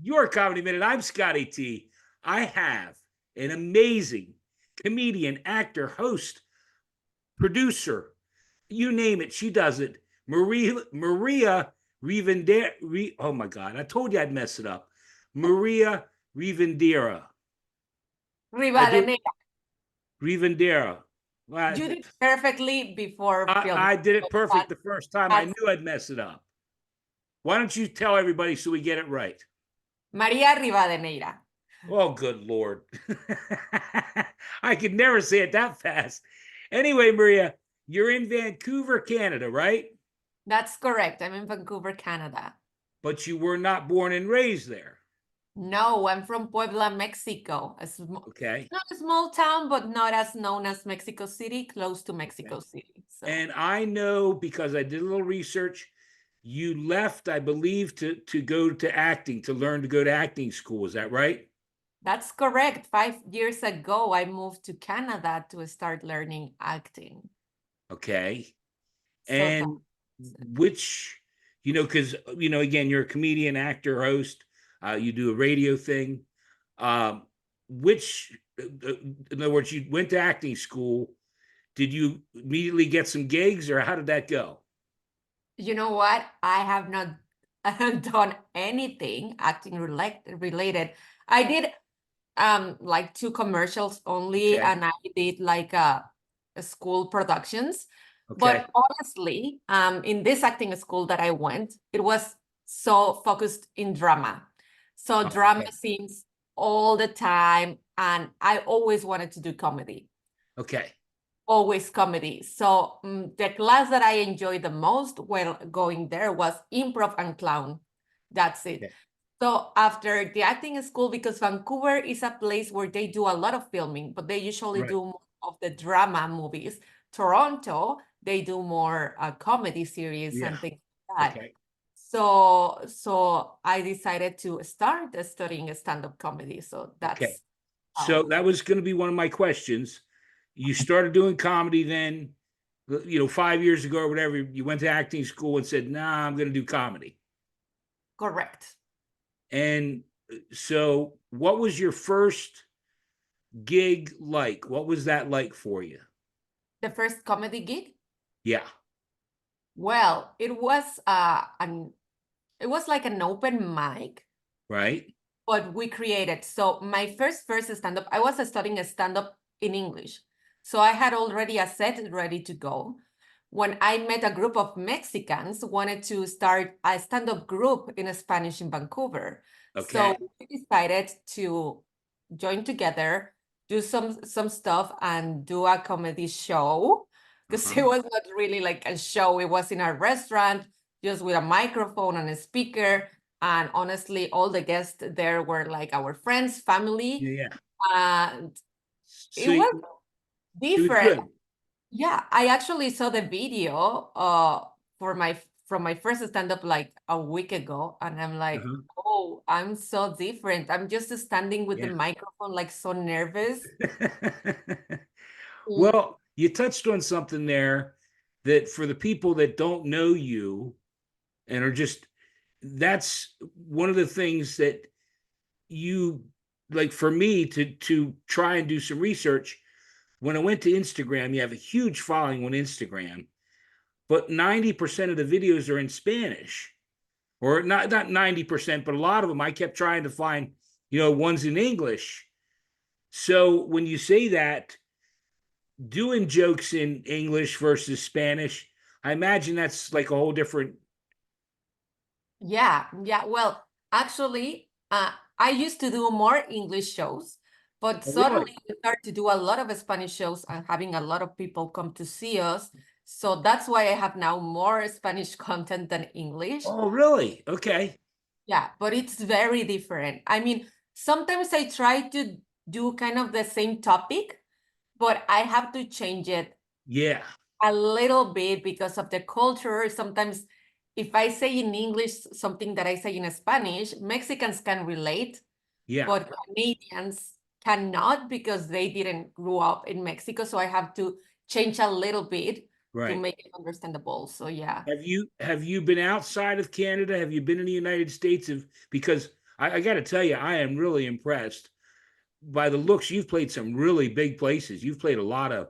Your Comedy Minute. I'm Scotty T. I have an amazing comedian, actor, host, producer, you name it, she does it. Maria Rivendera. Oh my God, I told you I'd mess it up. Maria Rivendera. I do Rivadeneyra. Rivendera. Well, You did perfectly before filming. I did it So perfect the first time. I that's knew I'd mess it up. Why don't you tell everybody so we get it right? Maria Rivadeneyra. Oh, good Lord. I could never say it that fast. Anyway, Maria, you're in Vancouver, Canada, right? That's correct. I'm in Vancouver, Canada. But you were not born and raised there. No, I'm from Puebla, Mexico. Okay. Not a small town, but not as known as Mexico City, close to Okay. Mexico City. So And I know because I did a little research, you left, I believe, to go to acting, to learn to go to acting school. Is that right? that's correct. 5 years ago, I moved to Canada to start learning acting. Okay. So And that's it. which, because, again, you're a comedian, actor, host, you do a radio thing. Um, which, in other words, you went to acting school. Did you immediately get some gigs or how did that go? You know what? I have not done anything acting related. I did like two commercials only, Okay. and I did like a school productions. Okay. But honestly, in this acting school that I went, it was so focused in drama. So drama Okay. scenes all the time, and I always wanted to do comedy. Okay. Always comedy. So the class that I enjoyed the most while going there was improv and clown. That's it. Okay. So after the acting school, because Vancouver is a place where they do a lot of filming, but they usually Right. do more of the drama movies. Toronto, they do more comedy series Yeah. and things like that. Okay. So I decided to start studying stand-up comedy. So Okay. that's So how. that was going to be one of my questions. You started doing comedy then, 5 years ago or whatever. You went to acting school and said, "Nah, I'm going to do comedy." Correct. And so, what was your first gig like? What was that like for you? The first comedy gig? Yeah. Well, it was like an open mic, Right. but we created. So my first stand-up, I was studying a stand-up in English. So I had already a set ready to go. When I met a group of Mexicans wanted to start a stand-up group in Spanish in Vancouver. So Okay. we decided to join together, do some stuff and do a comedy show because Uh-huh. it was not really like a show. It was in a restaurant, just with a microphone and a speaker. And honestly, all the guests there were like our friends, family, Yeah. Yeah. and it So was it was different. good. Yeah, I actually saw the video for my from my first stand-up like a week ago, and I'm like, Uh-huh. oh, I'm so different. I'm just standing with the Yeah. microphone, like so nervous. Mm. Well, you touched on something there that for the people that don't know you and are just, that's one of the things that you, like, for me to try and do some research. When I went to Instagram, you have a huge following on Instagram, but 90% of the videos are in Spanish, or not 90%, but a lot of them. I kept trying to find, ones in English. So when you say that, doing jokes in English versus Spanish, I imagine that's like a whole different. Yeah, yeah. Well, actually, I used to do more English shows, but Oh, really? suddenly we started to do a lot of Spanish shows and having a lot of people come to see us. So that's why I have now more Spanish content than English. Oh, really? Okay. Yeah, but it's very different. I mean, sometimes I try to do kind of the same topic, but I have to change it Yeah. a little bit because of the culture. Sometimes if I say in English something that I say in Spanish, Mexicans can relate, Yeah. but Canadians cannot because they didn't grow up in Mexico. So I have to change a little bit to Right. make it understandable. So yeah. Have you been outside of Canada? Have you been in the United States? Because I got to tell you, I am really impressed by the looks. You've played some really big places. You've played a lot of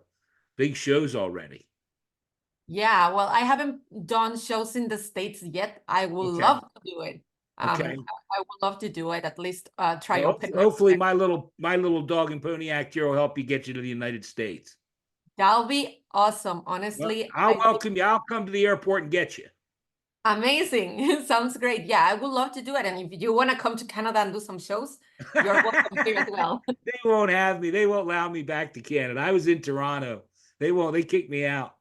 big shows already. Yeah, well, I haven't done shows in the States yet. I would Okay. love to do it. Okay. I would love to do it, at least try Well, opening. hopefully my little dog and pony act here will help you get you to the United States. That'll be awesome. Well, Honestly, I'll I think welcome you. I'll come to the airport and get you. amazing. Sounds great. Yeah, I would love to do it. And if you want to come to Canada and do some shows, you're welcome here as well. They won't have me. They won't allow me back to Canada. I was in Toronto. They won't. They kicked me out.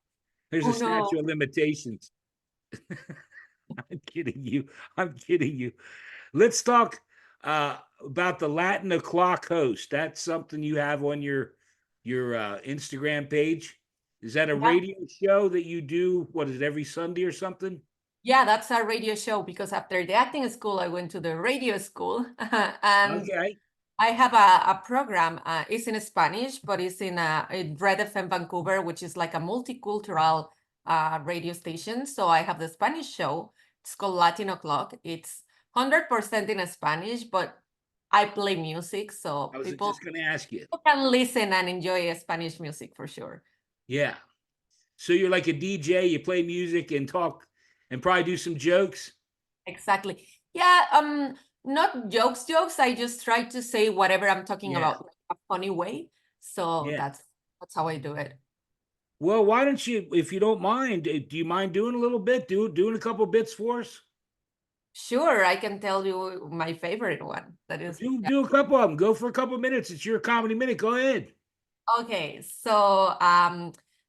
There's a Oh no. statute of limitations. I'm kidding you. I'm kidding you. Let's talk about the Latin o'clock host. That's something you have on your Instagram page. Is that a Yeah, radio show that you do? What is it, every Sunday or something? yeah, that's our radio show because after the acting school, I went to the radio school and Okay. I have a program. It's in Spanish, but it's in Red FM Vancouver, which is like a multicultural radio station. So I have the Spanish show. It's called Latin O'Clock. It's 100% in Spanish, but I play music, so I was people just going to ask you. can listen and enjoy Spanish music for sure. Yeah. So you're like a DJ, you play music and talk and probably do some jokes. Exactly. Yeah, not jokes. I just try to say whatever I'm talking Yeah. about in a funny way. So Yeah. that's how I do it. Well, why don't you, if you don't mind, do you mind doing a little bit? Doing a couple bits for us? Sure, I can tell you my favorite one. That is, Do a couple of them. Go for a couple of minutes. It's your comedy minute. Go ahead. okay. So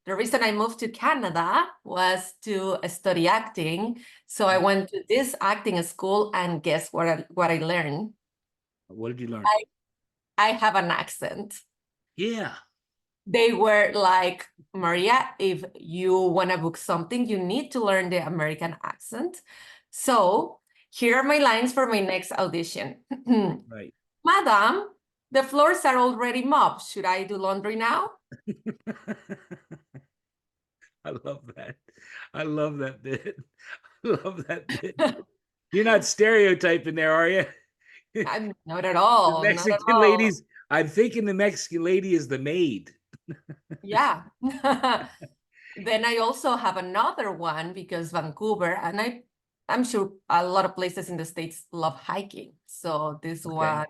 the reason I moved to Canada was to study acting. So I went to this acting school, and guess what I learned? What did you learn? I have an accent. Yeah. They were like, Maria, if you want to book something, you need to learn the American accent. So here are my lines for my next audition. Right. Madam, the floors are already mopped. Should I do laundry now? I love that. I love that bit. I love that bit. You're not stereotyping there, are you? I'm not at The all, not at Mexican all. ladies, I'm thinking the Mexican lady is the maid. Yeah. Then I also have another one because Vancouver, and I'm sure a lot of places in the States love hiking. So this Okay. one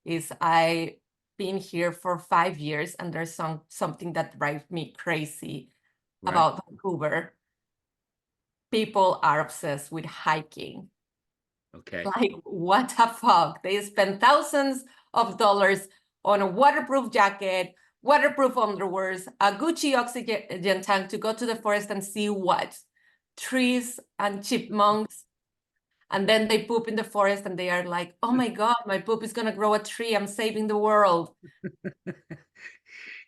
is I've been here for 5 years, and there's something that drives me crazy Right. about Vancouver. People are obsessed with hiking. Okay. Like, what the fuck? They spend thousands of dollars on a waterproof jacket, waterproof underwears, a Gucci oxygen tank to go to the forest and see what? Trees and chipmunks. And then they poop in the forest and they are like, oh my God, my poop is going to grow a tree. I'm saving the world.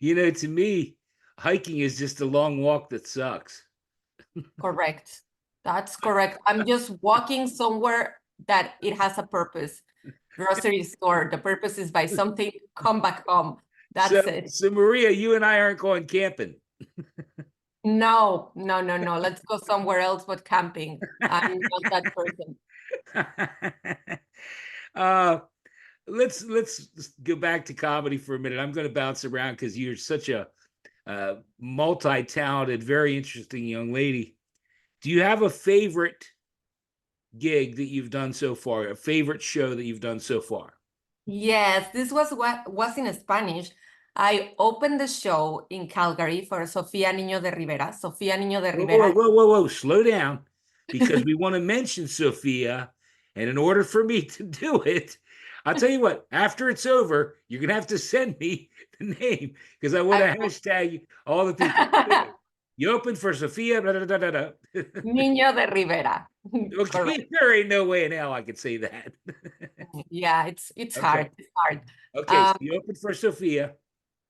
To me, hiking is just a long walk that sucks. Correct. That's correct. I'm just walking somewhere that it has a purpose. Grocery store, the purpose is buy something, come back home. So, That's it. so Maria, you and I aren't going camping. No. Let's go somewhere else but camping. I'm not that person. uh, let's go back to comedy for a minute. I'm going to bounce around because you're such a multi-talented, very interesting young lady. Do you have a favorite gig that you've done so far? A favorite show that you've done so far? Yes, this was what was in Spanish. I opened the show in Calgary for Sofia Niño de Rivera. Sofia Niño de Whoa, whoa, Rivera. whoa, whoa, whoa! Slow down, because we want to mention Sophia, and in order for me to do it, I'll tell you what. After it's over, you're gonna have to send me the name because I want to hashtag all the people. You opened for Sophia. Blah, blah, blah, blah, blah. Niño de Rivera. Okay, Correct. there ain't no way in hell I could say that. Yeah, it's Okay, hard. It's hard. okay. So you opened for Sophia.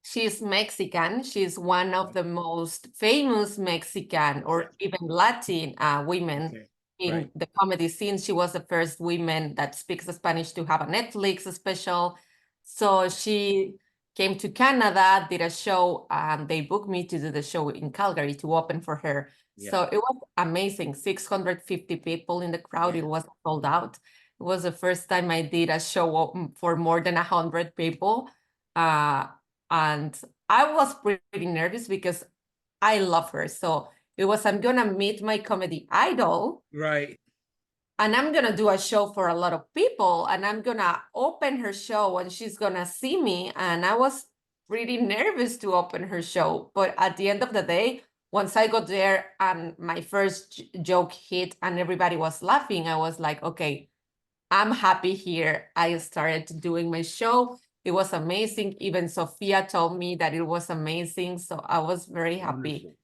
She's Mexican. She's one of the most famous Mexican or even Latin women Okay, in right. the comedy scene. She was the first woman that speaks Spanish to have a Netflix special. So she came to Canada, did a show, and they booked me to do the show in Calgary to open for her. Yeah, So it was amazing. 650 people in the crowd. yeah. It was sold out. It was the first time I did a show for more than 100 people. And I was pretty nervous because I love her. So it was, I'm gonna meet my comedy idol. Right. And I'm gonna do a show for a lot of people, and I'm gonna open her show and she's gonna see me. And I was pretty nervous to open her show. But at the end of the day, once I got there and my first joke hit and everybody was laughing, I was like, okay, I'm happy here. I started doing my show. It was amazing. Even Sophia told me that it was amazing. So I was very happy. Wonderful.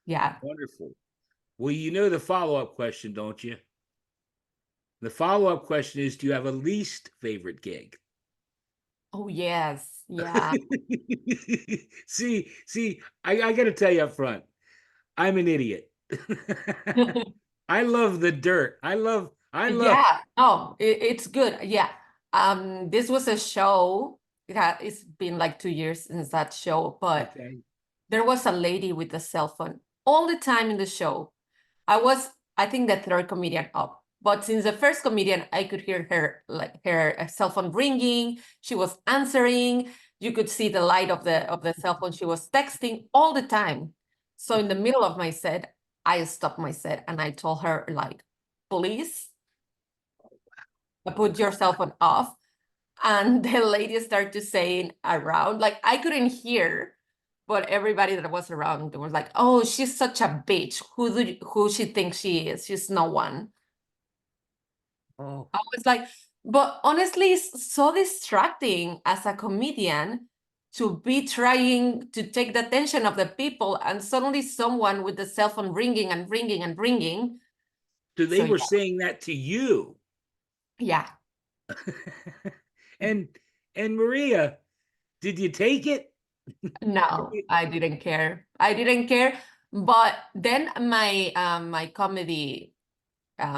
Yeah. Wonderful. Well, you know the follow-up question, don't you? The follow-up question is, do you have a least favorite gig? Oh, yes. Yeah. See, I got to tell you up front, I'm an idiot. I love the dirt. I love. Yeah, no, it's good. Yeah. This was a show. It's been like 2 years since that show, but Okay. there was a lady with a cell phone all the time in the show. I was, I think, the third comedian up. But since the first comedian, I could hear her, like her cell phone ringing. She was answering. You could see the light of the cell phone. She was texting all the time. So in the middle of my set, I stopped my set and I told her, like, please put your cell phone off. And the lady started saying around, like I couldn't hear, but everybody that was around was like, "Oh, she's such a bitch. Who she thinks she is? She's no one." Oh, I was like, but honestly, it's so distracting as a comedian to be trying to take the attention of the people, and suddenly someone with the cell phone ringing and ringing and ringing. so So they were saying that to you. yeah. and and Maria, did you take it? No, I didn't care. I didn't care. But then my comedy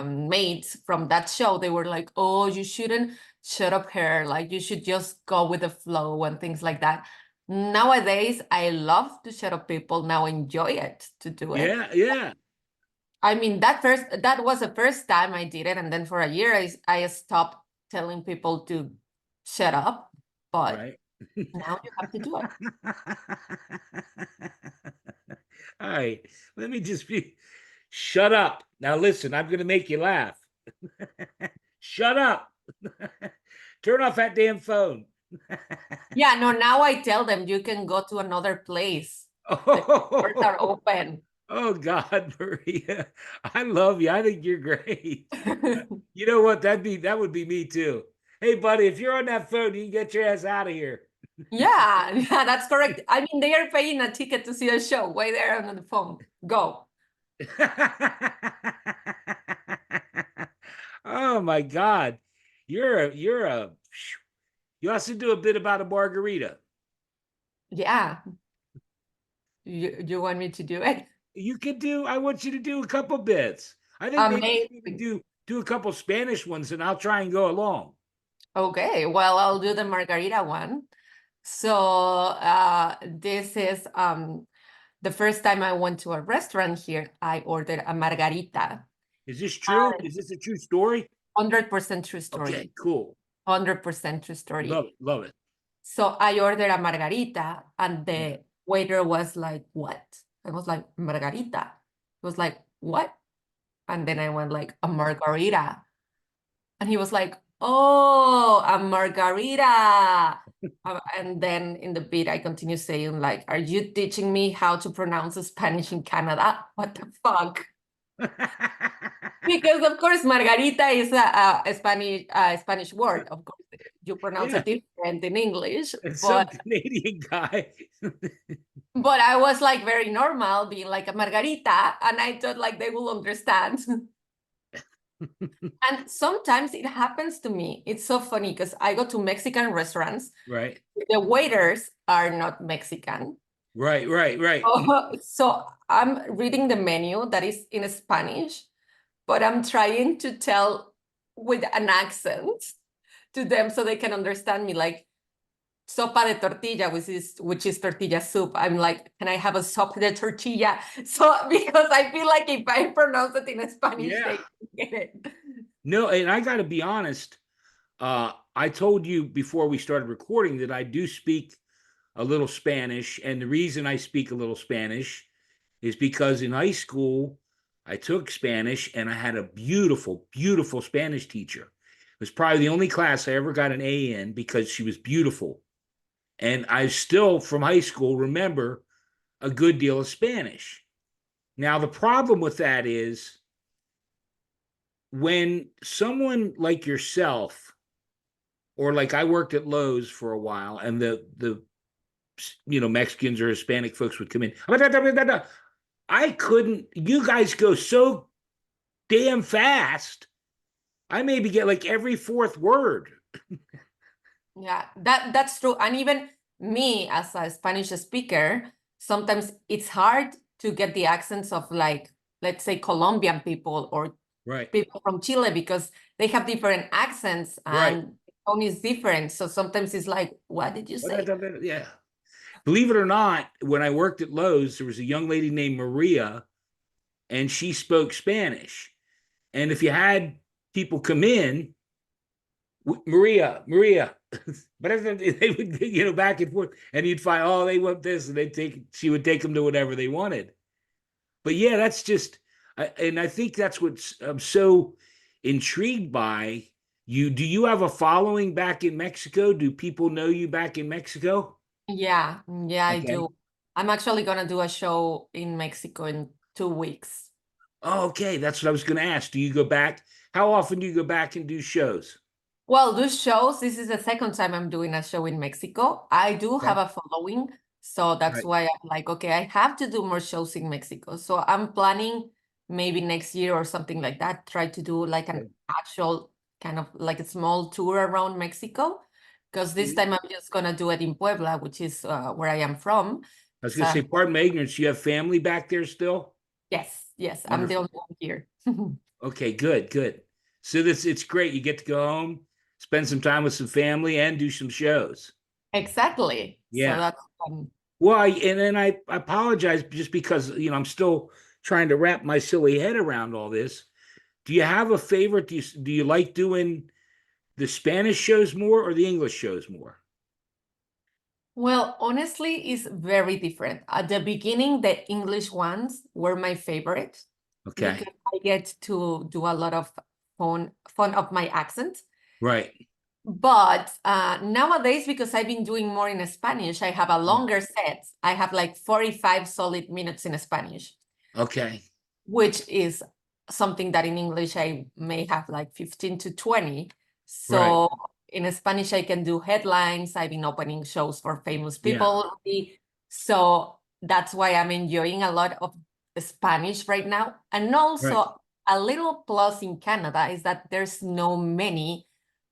mates from that show, they were like, "Oh, you shouldn't shut up her. Like you should just go with the flow and things like that." Nowadays, I love to shut up people. Now enjoy it to do it. Yeah, yeah. I mean, that was the first time I did it, and then for a year I stopped telling people to shut up. But Right. now you have to do it. All right. Let me just be. Shut up. Now listen, I'm going to make you laugh. Shut up. Turn off that damn phone. Yeah, no, now I tell them you can go to another place. The doors are Oh, open. oh God, Maria. I love you. I think you're great. You know what? That would be me too. Hey, buddy, if you're on that phone, you can get your ass out of here. Yeah, yeah, that's correct. I mean, they are paying a ticket to see a show. Why they're on the phone? Go. Oh my God. You're a you also do a bit about a margarita. Yeah. You want me to do it? You could do, I want you to do a couple bits. I think maybe you need to Amazing. do a couple Spanish ones and I'll try and go along. Okay, well, I'll do the margarita one. So this is the first time I went to a restaurant here, I ordered a margarita. Is this true? Is this a true story? 100% true Okay, story. cool. 100% true story. Love it, love it. So I ordered a margarita and the waiter was like, "What?" I was like, "Margarita." He was like, "What?" And then I went like, "A margarita." And he was like, "Oh, a margarita." And then in the beat, I continue saying like, "Are you teaching me how to pronounce Spanish in Canada? What the fuck?" Because of course, margarita is a Spanish word. Of course, you pronounce Yeah, it different in English, and some but Canadian guy. I was like very normal, being like a margarita, and I thought like they will understand. And sometimes it happens to me. It's so funny because I go to Mexican restaurants. Right, The waiters are not Mexican. right. So I'm reading the menu that is in Spanish, but I'm trying to tell with an accent to them so they can understand me. Like sopa de tortilla, which is tortilla soup. I'm like, can I have a sopa de tortilla? So because I feel like if I pronounce it in Spanish, Yeah. they get it. No, and I got to be honest. I told you before we started recording that I do speak a little Spanish, and the reason I speak a little Spanish is because in high school I took Spanish, and I had a beautiful, beautiful Spanish teacher. It was probably the only class I ever got an A in because she was beautiful, and I still from high school remember a good deal of Spanish. Now the problem with that is when someone like yourself, or like I worked at Lowe's for a while, and the Mexicans or Hispanic folks would come in. I couldn't. You guys go so damn fast. I maybe get like every fourth word. Yeah, that's true. And even me as a Spanish speaker, sometimes it's hard to get the accents of, like, let's say Colombian people or Right. people from Chile, because they have different accents Right. and tone is different. So sometimes it's like, what did you say? Yeah. Believe it or not, when I worked at Lowe's, there was a young lady named Maria, and she spoke Spanish. And if you had people come in, Maria, but they would, back and forth, and you'd find, oh, they want this, and she would take them to whatever they wanted. But yeah, that's just, and I think that's what I'm so intrigued by you. Do you have a following back in Mexico? Do people know you back in Mexico? Yeah, yeah, I Okay. do. I'm actually gonna do a show in Mexico in 2 weeks. Oh, okay. That's what I was going to ask. Do you go back? How often do you go back and do shows? Well, those shows, this is the second time I'm doing a show in Mexico. I do have Okay. a following, so that's Right. why I'm like, okay, I have to do more shows in Mexico. So I'm planning maybe next year or something like that, try to do like an Okay. actual kind of like a small tour around Mexico, because this time I'm just gonna do it in Puebla, which is where I am from. I was going to So say, pardon my ignorance. You have family back there still? yes, yes, I'm the Wonderful. only one here. Okay, good, good. So it's great. You get to go home, spend some time with some family, and do some shows. Exactly. So Yeah. that's Well, and then I apologize just because I'm still trying to wrap my silly head around all this. Do you have a favorite? Do you like doing the Spanish shows more or the English shows more? Well, honestly, it's very different. At the beginning, the English ones were my favorite because Okay. I get to do a lot of fun of my accent. Right. But nowadays, because I've been doing more in Spanish, I have a Yeah. longer set. I have like 45 solid minutes in Spanish, Okay. which is something that in English I may have like 15 to 20. Right. So in Spanish, I can do headlines. I've been opening shows for famous Yeah. people already. So that's why I'm enjoying a lot of Spanish right now. And Right. also a little plus in Canada is that there's no many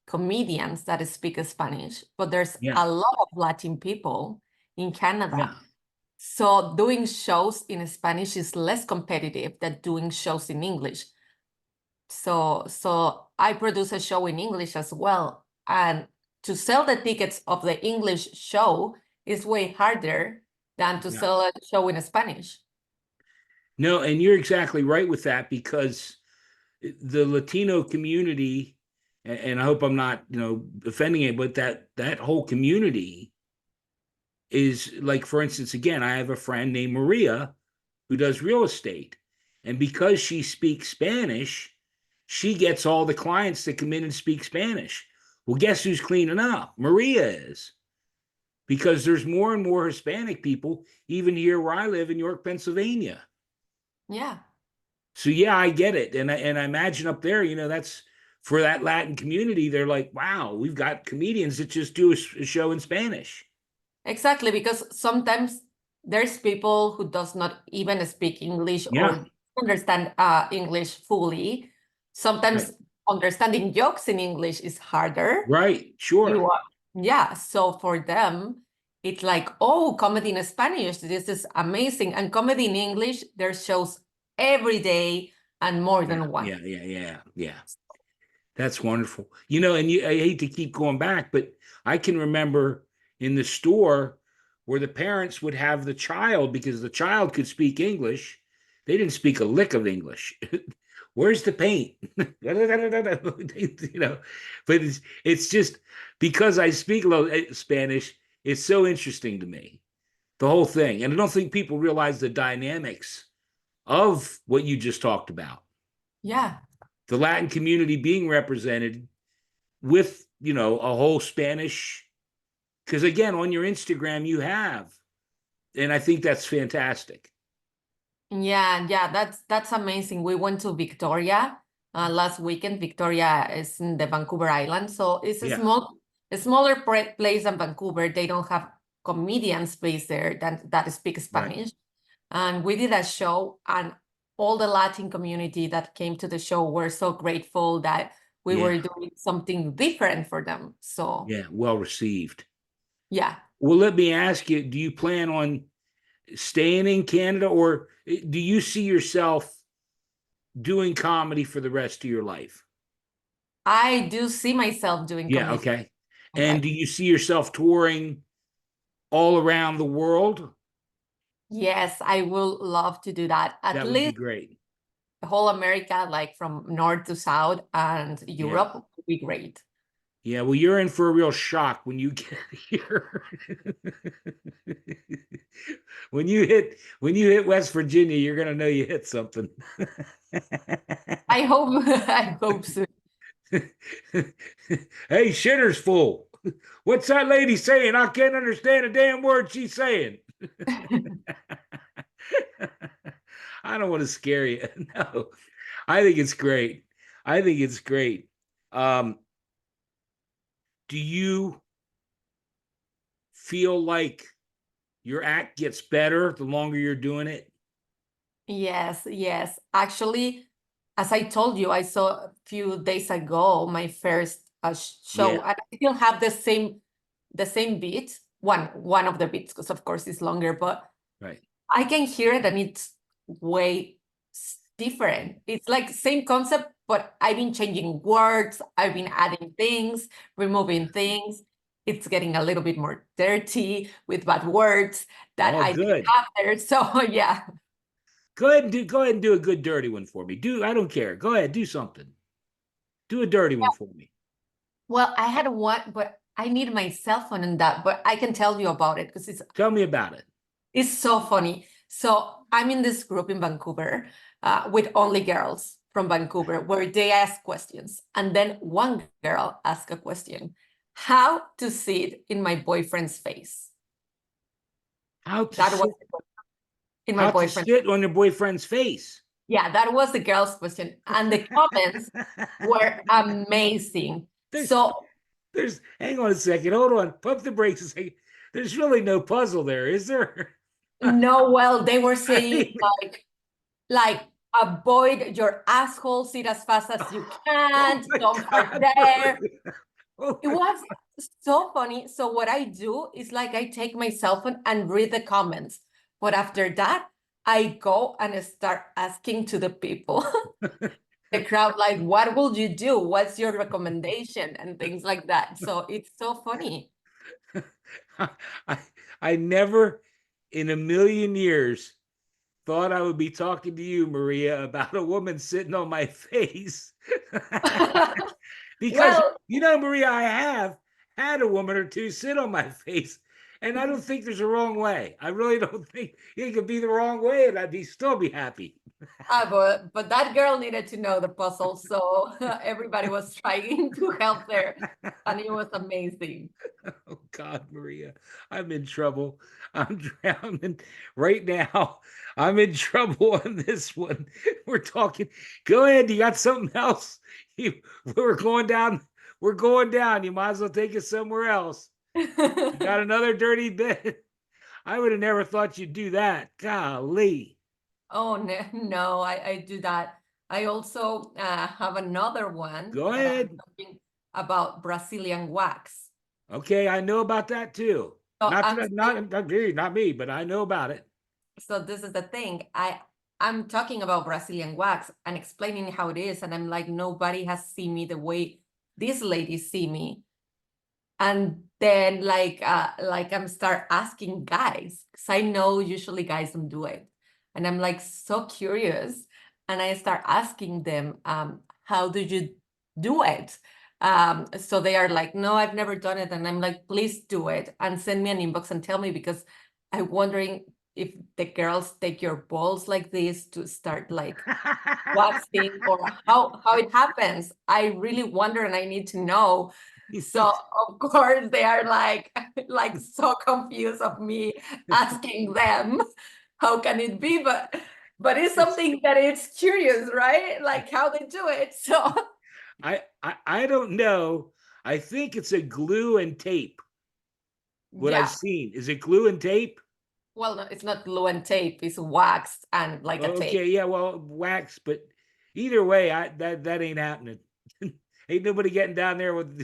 comedians that speak Spanish, but there's Yeah. a lot of Latin people in Yeah. Canada. So doing shows in Spanish is less competitive than doing shows in English. So I produce a show in English as well. And to sell the tickets of the English show is way harder than to Yeah. sell a show in Spanish. No, and you're exactly right with that because the Latino community, and I hope I'm not, offending it, but that whole community is like, for instance, again, I have a friend named Maria who does real estate. And because she speaks Spanish, she gets all the clients that come in and speak Spanish. Well, guess who's cleaning up? Maria is, because there's more and more Hispanic people, even here where I live in York, Pennsylvania. Yeah. So yeah, I get it, and I imagine up there, that's for that Latin community. They're like, wow, we've got comedians that just do a show in Spanish. Exactly, because sometimes there's people who does not even speak English Yeah, or understand English fully. right, Sometimes understanding jokes in English is harder. right, sure, You are, yeah. So for them, it's like, oh, comedy in Spanish, this is amazing. And comedy in English, there's shows every day and more yeah, than one. yeah, yeah, yeah, yeah. That's wonderful. And I hate to keep going back, but I can remember in the store where the parents would have the child because the child could speak English. They didn't speak a lick of English. Where's the paint? You know, but it's just because I speak a little Spanish, it's so interesting to me, the whole thing. And I don't think people realize the dynamics of what you just talked about. Yeah. The Latin community being represented with, you know, a whole Spanish, because again, on your Instagram, you have, and I think that's fantastic. Yeah, yeah, that's amazing. We went to Victoria last weekend. Victoria is in the Vancouver Island, so it's Yeah, a smaller place than Vancouver. They don't have comedians based there that speak right. Spanish. And we did a show, and all the Latin community that came to the show were so grateful that we Yeah, were doing something different for them. So yeah, well received. yeah. Well, let me ask you, do you plan on staying in Canada, or do you see yourself doing comedy for the rest of your life? I do see myself doing Yeah, comedy. okay. And Like, do you see yourself touring all around the world? yes, I will love to do that. At That would be least great. the whole America, like from north to south, and Yeah. Europe would be great. Yeah, well, you're in for a real shock when you get here. When you hit West Virginia, you're gonna know you hit something. I hope I hope so. Hey, shitter's full. What's that lady saying? I can't understand a damn word she's saying. I don't want to scare you. No, I think it's great. I think it's great. Um, do you feel like your act gets better the longer you're doing it? Yes, yes. Actually, as I told you, I saw a few days ago my first Yeah, show. I still have the same beat, one of the beats, because of course it's longer, but right. I can hear it and it's way different. It's like same concept, but I've been changing words, I've been adding things, removing things. It's getting a little bit more dirty with bad words that Oh, I didn't good. have there. So yeah. Go ahead and do a good dirty one for me. I don't care. Go ahead, do something. Do a dirty one for me. Well, I had one, but I need my cell phone in that, but I can tell you about it because Tell me about it. it's so funny. So I'm in this group in Vancouver with only girls from Vancouver where they ask questions. And then one girl asked a question, how to see it in my boyfriend's face. How to That was sit in my how to boyfriend. sit on your boyfriend's face. Yeah, that was the girl's question. And the comments were amazing. there's So there's hang on a second. Hold on. Pump the brakes a second. There's really no puzzle there, is there? no, well, they were I saying mean, like avoid your asshole, sit as fast as you oh can, my don't fart God, there. Maria. Oh It my, was so funny. So what I do is like I take my cell phone and read the comments. But after that, I go and start asking to the people, the crowd, like, what will you do? What's your recommendation? And things like that. So it's so funny. I I never in a million years thought I would be talking to you, Maria, about a woman sitting on my face. Because, Well, Maria, I have had a woman or two sit on my face, and I don't think there's a wrong way. I really don't think it could be the wrong way, and still be happy. but that girl needed to know the puzzle. So everybody was trying to help there. And it was amazing. Oh God, Maria, I'm in trouble. I'm drowning right now. I'm in trouble on this one. We're talking. Go ahead. You got something else? We're going down. We're going down. You might as well take us somewhere else. You got another dirty bit? I would have never thought you'd do that. Golly. Oh, no, no, I do that. I also have another one Go that I'm ahead. talking about Brazilian wax. Okay, I know about that too. So Not I'm that, saying, not me, but I know about it. so this is the thing. I'm talking about Brazilian wax and explaining how it is, and I'm like, nobody has seen me the way these ladies see me. And then like I'm start asking guys, because I know usually guys don't do it. And I'm like so curious. and I start asking them, how do you do it? So they are like, no, I've never done it. And I'm like, please do it and send me an inbox and tell me, because I'm wondering if the girls take your balls like this to start like waxing, or how it happens. I really wonder and I need to know. So of course they are like like so confused of me asking them how can it be, but it's It's something that it's curious, right? Like how they do it. So I don't know. I think it's a glue and tape. What I've yeah, seen. Is it glue and tape? well, no, it's not glue and tape, it's wax and like a tape. Okay, yeah, well, wax, but either way, that ain't happening. Ain't nobody getting down there with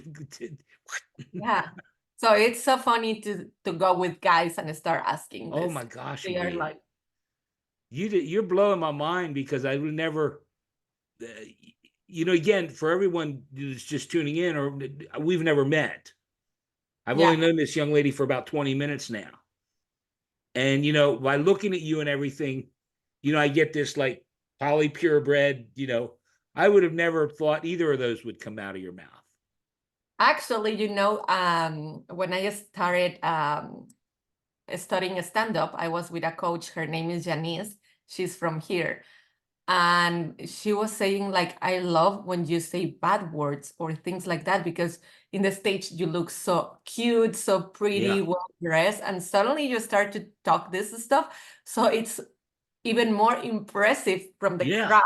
Yeah, so it's so funny to go with guys and start asking oh this. my gosh, They are Maria. like, You're blowing my mind because I would never uh, again, for everyone who's just tuning in, or we've never met. I've only yeah. known this young lady for about 20 minutes now. And by looking at you and everything, I get this like poly purebred, I would have never thought either of those would come out of your mouth. Actually, when I started studying stand-up, I was with a coach. Her name is Janice. She's from here. And she was saying, like, I love when you say bad words or things like that, because in the stage you look so cute, so pretty, Yeah. well dressed, and suddenly you start to talk this stuff. So it's even more impressive from the Yeah. crowd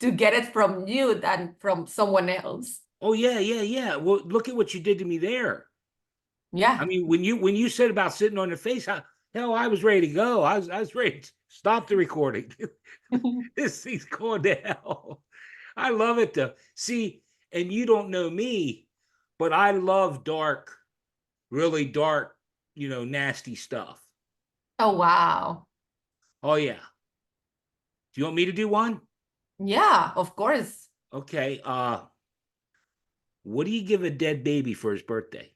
to get it from you than from someone else. Oh yeah, yeah, yeah. Well, look at what you did to me there. I Yeah. mean, when you said about sitting on the face, hell, I was ready to go. I was ready to stop the recording. This thing's going to hell. I love it though. See, and you don't know me, but I love dark, really dark, nasty stuff. Oh, wow. Oh yeah. Do you want me to do one? Yeah, of course. Okay. What do you give a dead baby for his birthday?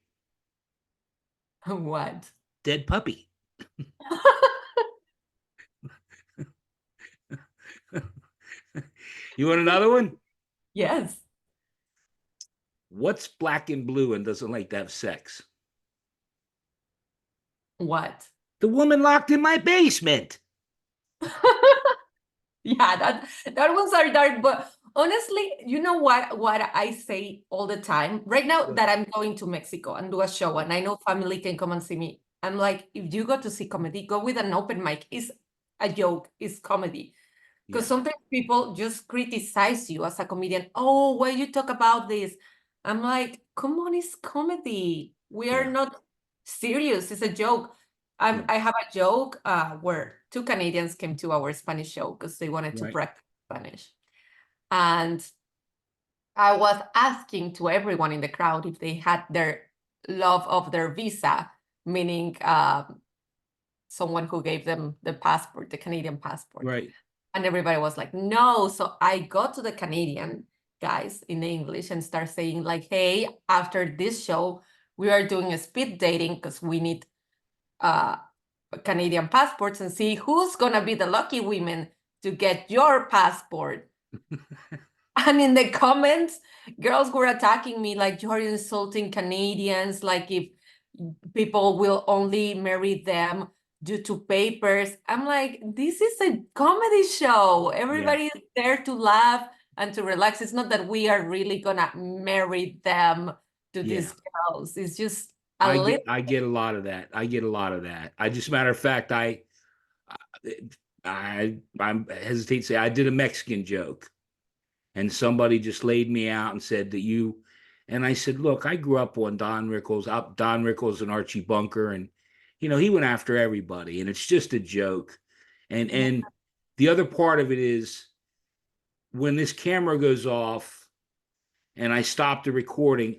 What? Dead puppy. You want another one? Yes. What's black and blue and doesn't like to have sex? What? The woman locked in my basement. Yeah, that ones are dark, but honestly, you know what I say all the time? Right now that I'm going to Mexico and do a show, and I know family can come and see me. I'm like, if you go to see comedy, go with an open mic. It's a joke, it's comedy. Because Yeah, sometimes people just criticize you as a comedian. Oh, why you talk about this? I'm like, come on, it's comedy. We are yeah, not serious. It's a joke. yeah. I have a joke where two Canadians came to our Spanish show because they wanted to Right. practice Spanish. And I was asking to everyone in the crowd if they had their love of their visa, meaning someone who gave them the passport, the Canadian passport. Right. And everybody was like, no. So I go to the Canadian guys in English and start saying like, hey, after this show, we are doing a speed dating because we need uh, Canadian passports, and see who's going to be the lucky women to get your passport. And in the comments, girls were attacking me like, you're insulting Canadians, like if people will only marry them due to papers. I'm like, this is a comedy show. Yeah. Everybody is there to laugh and to relax. It's not that we are really gonna marry them to Yeah. these girls. It's just a I little, get I get a lot of that. I get a lot of that. I just matter of fact, I hesitate to say I did a Mexican joke and somebody just laid me out and said that you and I said, look, I grew up on Don Rickles and Archie Bunker, and he went after everybody, and it's just a joke. And the other part of it is when this camera goes off and I stop the recording,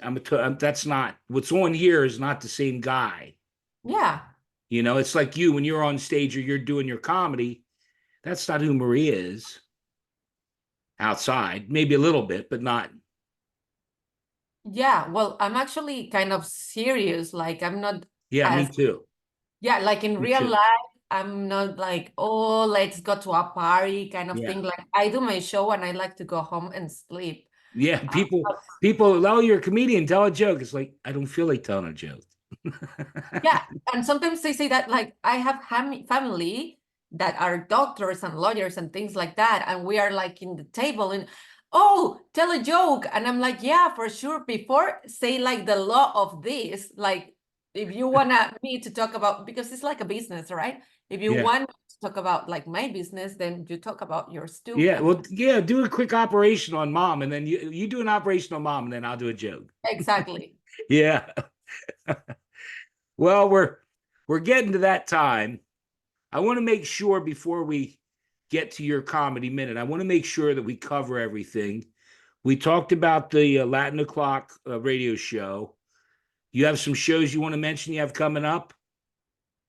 that's not what's on here is not the same guy. yeah. It's like you when you're on stage or you're doing your comedy. That's not who Maria is outside. Maybe a little bit, but not. Yeah, well, I'm actually kind of serious. Like I'm not Yeah, me as, too. yeah, like in Me real too. life. I'm not like, oh, let's go to a party kind of Yeah. thing. Like I do my show and I like to go home and sleep. Yeah. Uh, People, oh, you're a comedian, tell a joke. It's like, I don't feel like telling a joke. yeah, and sometimes they say that like I have family that are doctors and lawyers and things like that, and we are like in the table and oh, tell a joke, and I'm like, yeah, for sure. Before say like the law of this, like if you wanna me to talk about because it's like a business, right? If you Yeah. want to talk about like my business, then you talk about yours too. Yeah. Well, yeah, do a quick operation on mom, and then you do an operation on mom, and then I'll do a joke. Exactly. Yeah. Well, we're getting to that time. I want to make sure before we get to your comedy minute, I want to make sure that we cover everything. We talked about the Latin O'Clock radio show. You have some shows you want to mention you have coming up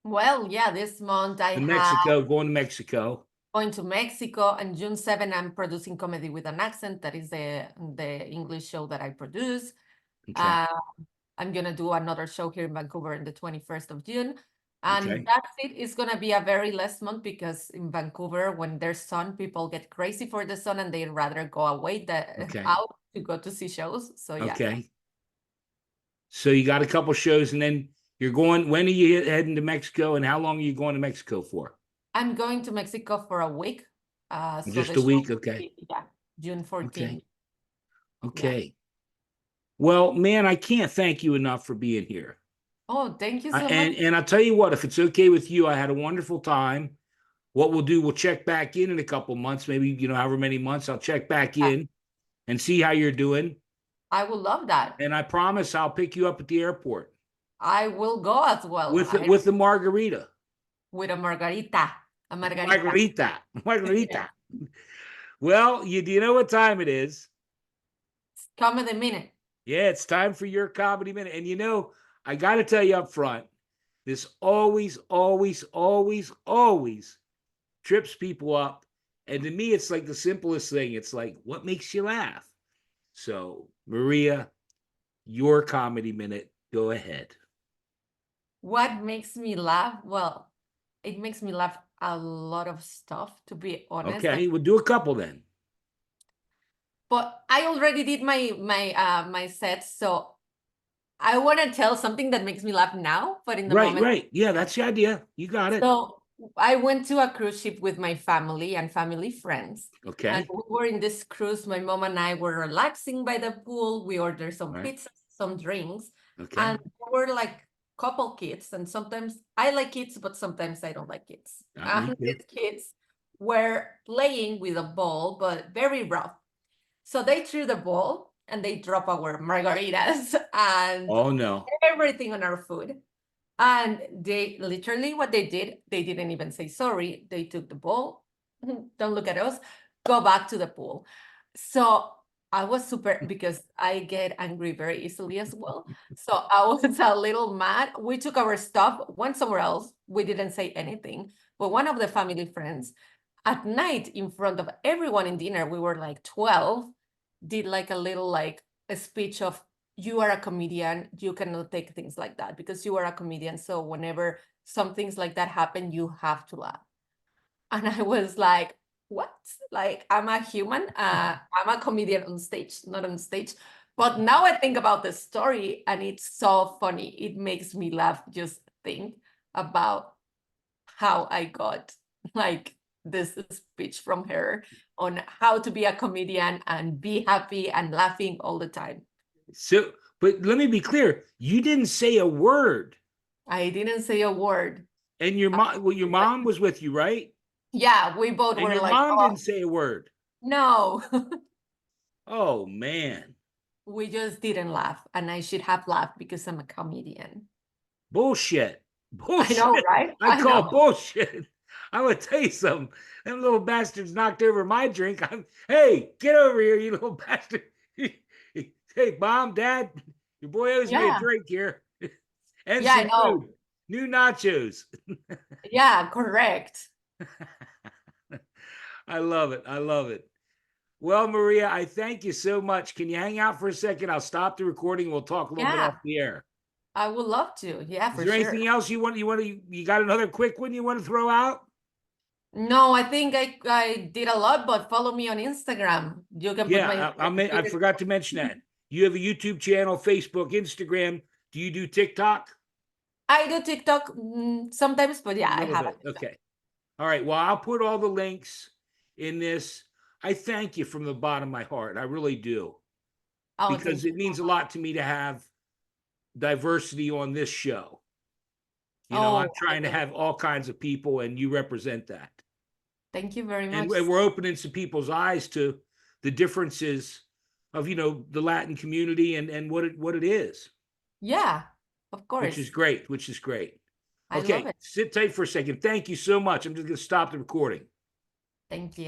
Well, yeah, this month I in have Mexico, going to Mexico. going to Mexico, and June 7, I'm producing Comedy with an Accent. That is the English show that I produce. Okay. Uh, I'm gonna do another show here in Vancouver in the 21st of June. And Okay. that's it. It's gonna be a very less month because in Vancouver, when there's sun, people get crazy for the sun and they'd rather go away Okay. out to go to see shows. So yeah, Okay. So you got a couple shows, and then you're going. When are you heading to Mexico, and how long are you going to Mexico for? I'm going to Mexico for a week. So Just the a show week. will Okay. be, yeah, June 14. Okay. Yeah. Okay. Well, man, I can't thank you enough for being here. Oh, thank you so much. And I'll tell you what, if it's okay with you, I had a wonderful time. What we'll do, we'll check back in a couple months, maybe, however many months, I'll check back Yeah, in and see how you're doing. I would love that. And I promise I'll pick you up at the airport I will go as well. with the margarita. With a margarita. A margarita. Margarita. Yeah. Margarita. Well, do you know what time it is? Comedy minute. Yeah, it's time for your comedy minute. And I got to tell you up front, this always, always, always, always trips people up. And to me, it's like the simplest thing. It's like, what makes you laugh? So, Maria, your comedy minute, go ahead. What makes me laugh? Well, it makes me laugh a lot of stuff, to be honest. Okay, we'll do a couple then. But I already did my set, so I want to tell something that makes me laugh now, but in the Right, moment. right. Yeah, that's the idea. You got it. So I went to a cruise ship with my family and family friends. And Okay. we were in this cruise. My mom and I were relaxing by the pool. We ordered some Right. pizza, some drinks, Okay. and we were like couple kids. And sometimes I like kids, but sometimes I don't like kids. Me And too. these kids were playing with a ball, but very rough. So they threw the ball and they drop our margaritas and Oh no. everything on our food. And they literally what they did, they didn't even say sorry. They took the ball, don't look at us, go back to the pool. So I was super because I get angry very easily as well. So I was a little mad. We took our stuff, went somewhere else. We didn't say anything. But one of the family friends at night in front of everyone in dinner, we were like 12, did like a little like a speech of you are a comedian, you cannot take things like that because you are a comedian. So whenever some things like that happen, you have to laugh. And I was like, what? Like, I'm a human. I'm a comedian on stage, not on stage. But now I think about the story and it's so funny. It makes me laugh just think about how I got like this speech from her on how to be a comedian and be happy and laughing all the time. So, but let me be clear. You didn't say a word. I didn't say a word. And your mom was with you, right? Yeah, we both And were your like, mom oh, didn't say a word. no. Oh man. We just didn't laugh, and I should have laughed because I'm a comedian. Bullshit. I know, Bullshit. right? I I call know. bullshit. I'm gonna tell you something. Them little bastards knocked over my drink. Hey, get over here, you little bastard. Hey, mom, dad, your boy owes me a Yeah, drink here. And yeah, I some know. food. New nachos. Yeah, correct. I love it. I love it. Well, Maria, I thank you so much. Can you hang out for a second? I'll stop the recording and we'll talk a little bit Yeah, off the air. I would love to. Yeah, Is for there sure. anything else you got another quick one you want to throw out? No, I think I did a lot, but follow me on Instagram. You can put my Yeah, I biggest forgot to mention that. You have a YouTube channel, Facebook, Instagram. Do you do TikTok? I do TikTok sometimes, but yeah, A I little haven't. bit. Okay. All right. Well, I'll put all the links in this. I thank you from the bottom of my heart. I really do. Oh, Because thank you it so means a much. lot to me to have diversity on this show. I'm Oh, I trying to really have all kinds of people, and you represent that. thank you very And much. we're opening some people's eyes to the differences of the Latin community and what it is, Yeah, of which is course. great. Which is great. I love Okay, it. sit tight for a second. Thank you so much. I'm just going to stop the recording. Thank you.